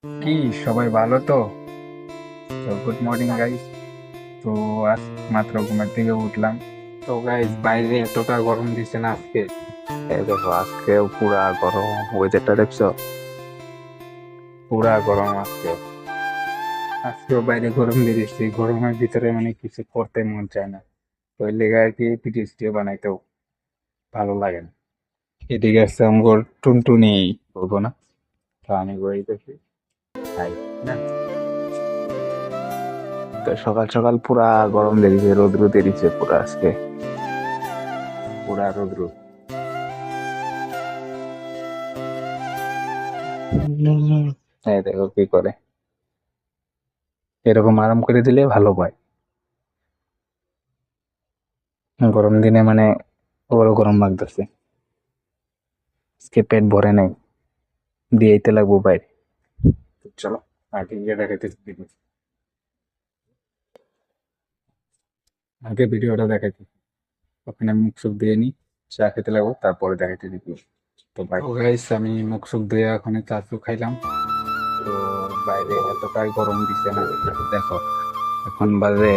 কি সবাই ভালো তো? Good morning guys. তো আজ মাত্র ঘুমের থেকে উঠলাম। তো গাইস, বাইরে এতটা গরম দিচ্ছে না আজকে। এই দেখো আজকেও পুরা গরম ওয়েদারটা দেখছো। পুরা গরম আজকে। আজকেও বাইরে গরম দিয়ে দিচ্ছে, গরমের ভিতরে মানে কিছু করতে মন চায় না। তো এই লেগে আর কি ভিডিও বানাইতেও ভালো লাগে না। এদিকে আসছে আমার টুনটুনি, বলবো না, তো আমি বলতেছি হাই না। তো সকাল সকাল পুরা গরম লেগেছে, রোদ রোদ দিচ্ছে পুরা আজকে। পুরা রোদ্র। এই দেখো কি করে, এরকম আরাম করে দিলে ভালো পায়। গরম দিনে মানে বড় গরম লাগতেছে, আজকে পেট ভরে নাই, দিয়েইতে লাগবো বাইরে। তো চলো আগে গিয়ে দেখাইতেছি ভিডিও। আগে ভিডিওটা দেখাইছি, ওখানে মুখ সুখ দিয়ে নি, চা খেতে লাগবো, তারপরে দেখাইতে দিব। তো ভাই গাইস, আমি মুখ সুখ দিয়ে এখন চা চু খাইলাম। তো বাইরে এতটাই গরম দিচ্ছে না, দেখো এখন বাজে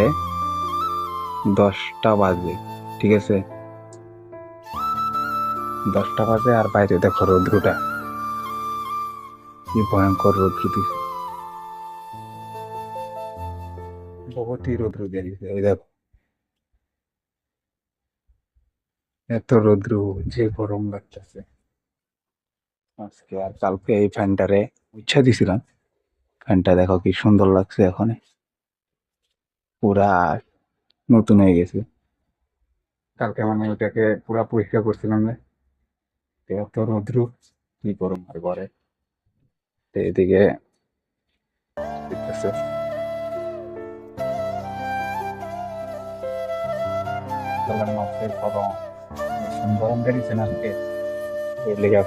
10টা বাজে, ঠিক আছে? 10টা বাজে আর বাইরে দেখো রৌদ্রটা, কি ভয়ঙ্কর রৌদ্র দিছে, বহুতই রৌদ্র দিয়ে দিছে। এই দেখো এত রৌদ্র, যে গরম লাগতেছে আজকে। আর কালকে এই ফ্যানটারে ইচ্ছা দিছিলাম, ফ্যানটা দেখো কি সুন্দর লাগছে, এখন পুরা নতুন হয়ে গেছে। কালকে মানে ওটাকে পুরা পরিষ্কার করছিলাম না, তো এত রৌদ্র, কি গরম আর ঘরে। তো এদিকে দেখতেছে তাহলে মাছের গরম, ভীষণ গরম বেরিয়েছে না আজকে। এর লেগে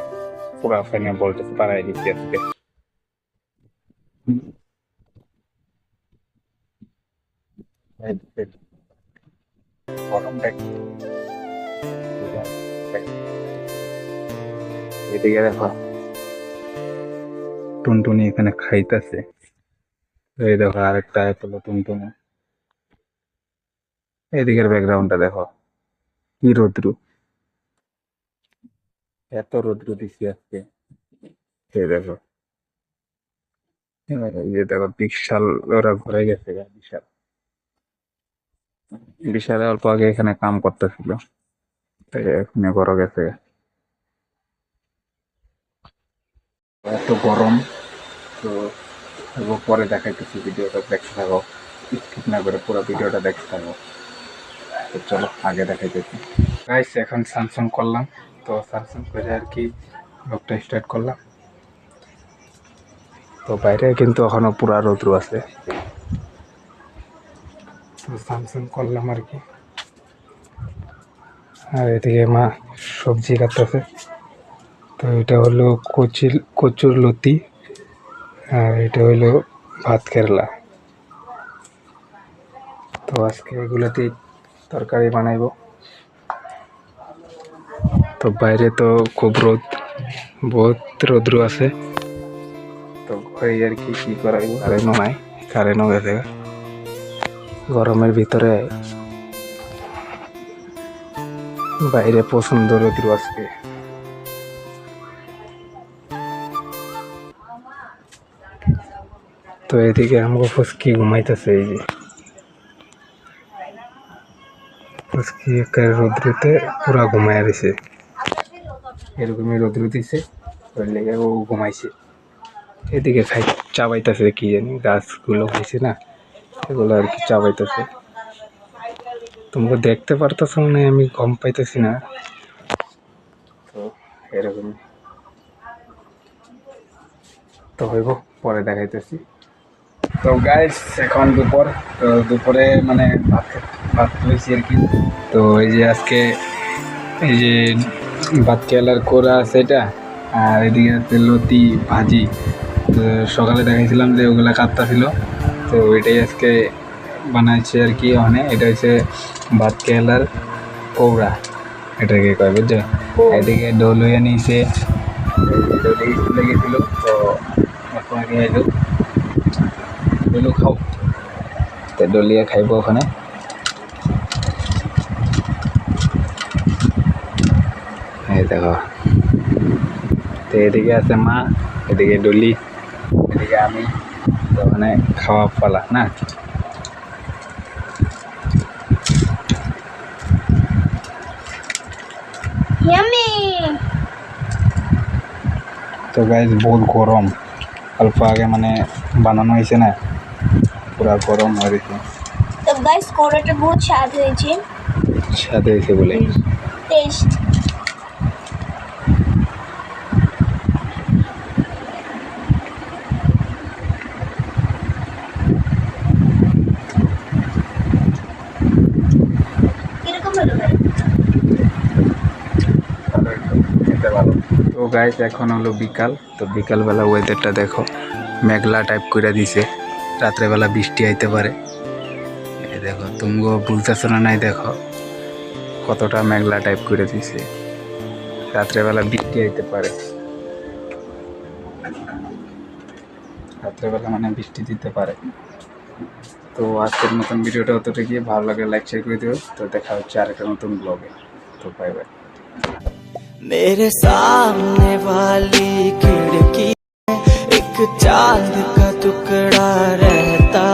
পুরা ফ্যানে ভোল্টেজ বাড়াই দিচ্ছে আজকে। এই গরমটা কি, এদিকে দেখো টুনটুনি এখানে খাইতেছে। এই দেখো আরেকটা হলো টুনটুনি। এদিকের ব্যাকগ্রাউন্ডটা দেখো, কি রৌদ্র, এত রৌদ্র দিচ্ছি আজকে। এই দেখো, এই যে দেখো বিশাল, ওরা ঘরে গেছে গা, বিশাল। বিশালে অল্প আগে এখানে কাম করতেছিল, তাই এখানে ঘরে গেছে গা। এত গরম। তো এরপর পরে দেখাইতেছি, ভিডিওটা দেখতে থাকো, স্কিপ না করে পুরো ভিডিওটা দেখতে থাকো। তো চলো আগে দেখাইতেছি গাইস, এখন স্যামসাং করলাম। তো স্যামসাং করে আর কি ব্লগটা স্টার্ট করলাম। তো বাইরে কিন্তু এখনো পুরা রৌদ্র আছে। তো স্যামসাং করলাম আর কি। আর এদিকে মা সবজি কাটতেছে। তো এটা হলো কচুর লতি, আর এটা হলো ভাত কেরেলা। তো আজকে এগুলোতেই তরকারি বানাইবো। তো বাইরে তো খুব রোদ, বহুত রৌদ্র আছে। তো ঘরে আর কি কি করাইবো, কারেন্টও নাই, কারেন্টও গেছে গা। গরমের ভিতরে বাইরে পছন্দ রৌদ্র আজকে। তো এদিকে আমাকে ফুসকি ঘুমাইতেছে, এই যে ফুসকি একের রৌদ্রতে পুরা ঘুমাইয়া দিছে, এরকমই রৌদ্র দিছে, ওর লেগে ও ঘুমাইছে। এদিকে খাই চাবাইতেছে কি জানি, গাছগুলো হয়েছে না, এগুলো আর কি চাবাইতেছে। তোমরা দেখতে পারতেছ না, আমি গম পাইতেছি না। তো এরকম তো হইব, পরে দেখাইতেছি। তো গাইস, এখন দুপুর। তো দুপুরে মানে ভাত খাইছি আর কি। তো এই যে আজকে এই যে ভাত কেলার কোরা আছে এটা, আর এদিকে আছে লতি ভাজি। তো সকালে দেখাইছিলাম যে ওগুলা কাটতা ছিল, তো এটাই আজকে বানাইছে আর কি। মানে এটা হচ্ছে ভাত কেলার কৌড়া, এটাকে কয় বুঝছো। এদিকে ডোল হয়ে নিয়েছে, ডোলে স্কুলে গেছিল। তো আগে আইলো ডলু খাও তো ডলিয়ে খাইব ওখানে এই দেখো তো এদিকে আছে মা এদিকে ডলি এদিকে আমি তো ওখানে খাওয়া পালা না Yummy! তো গাইজ বহুত গরম অল্প আগে মানে বানানো হয়েছে না পুরা গরম হয়ে গেছে तो गाइस कोराटा बहुत स्वाद হয়েছে সাথে হয়েছে বলে টেস্ট কিরকম হলো ভাই খেতে ভালো তো গাইজ এখন হলো বিকাল তো বিকালবেলা ওয়েদারটা দেখো মেঘলা টাইপ করে দিছে রাত্রেবেলা বৃষ্টি আইতে পারে এই দেখো তুমগো বুঝতেছো না নাই দেখো কতটা মেঘলা টাইপ করে দিছে রাত্রেবেলা বৃষ্টি আইতে পারে রাত্রেবেলা মানে বৃষ্টি দিতে পারে তো আজকের মতন ভিডিওটা অতটুকু ভালো লাগে লাইক শেয়ার করে দিও তো দেখা হচ্ছে আরেকটা নতুন ব্লগে তো বাই বাই मेरे सामने वाली खिड़की एक चांद का टुकड़ा रहता